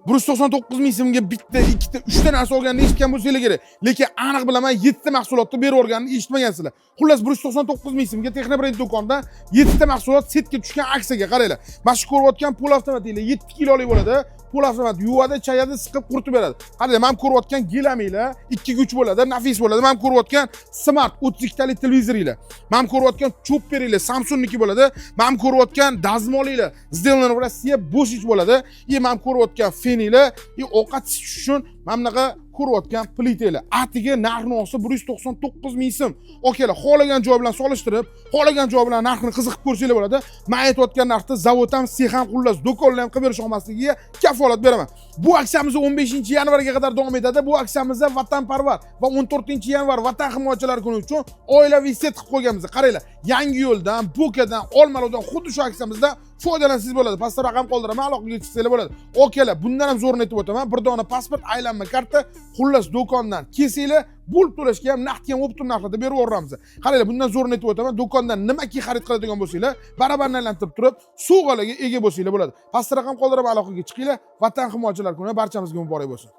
199 ming so'mga bitta, ikkita, 3 ta narsa olganini eshitgan bo'lsangiz kerak. Lekin aniq bilaman 7 ta mahsulotni berib o'rganini eshitmagansizlar. Xullas 199 ming so'mga Texnobrand do'konda 7 ta mahsulot setga tushgan aksiyaga qaranglar. Mana shu ko'rayotgan pul avtomatiklar 7 kilolik bo'ladi. Pul avtomat yuvadi, chayadi, siqib quritib beradi. Qaranglar, men ko'rayotgan gilaminglar 2 ga 3 bo'ladi, nafis bo'ladi. Men ko'rayotgan Smart 32 talik televizoringlar. Men ko'rayotgan chopperinglar Samsungniki bo'ladi. Men ko'rayotgan dazmolinglar сделано в России bo'sh bo'ladi. Men ko'rayotgan feninglar, ovqat isish uchun mana bunaqa ko'rayotgan plitalar. Atiga narxi 199 ming so'm. Okalar, xohlagan joy bilan solishtirib, xohlagan joy bilan narxini qiziqib ko'rsanglar bo'ladi. Men aytayotgan narxda zavod ham, sex ham, xullas do'konlar ham qilib berish olmasligiga kafolat beraman. Bu aksiyamiz 15-yanvarga qadar davom etadi. Bu aksiyamizda vatanparvar va 14-yanvar vatan himoyachilari kuni uchun oilaviy set qilib qo'yganmiz. Qaranglar, Yangiyo'ldan, Bo'kadan, Olmaliqdan xuddi shu aksiyamizda foydalansangiz bo'ladi. Pastda raqam qoldiraman, aloqaga chiqsanglar bo'ladi. Okalar, bundan ham zo'rini aytib o'taman. Bir dona pasport, aylanma karta, xullas do'kondan kelsanglar, pul to'lashga ham, naqdga ham optim narxlarda berib yuboramiz. Qaranglar, bundan zo'rini aytib o'taman. Do'kondan nimaki xarid qiladigan bo'lsanglar, barabarni aylantirib turib, sovg'alarga ega bo'lsanglar bo'ladi. Pastda raqam qoldiraman, aloqaga chiqinglar. Vatan himoyachilari kuni barchamizga muborak bo'lsin.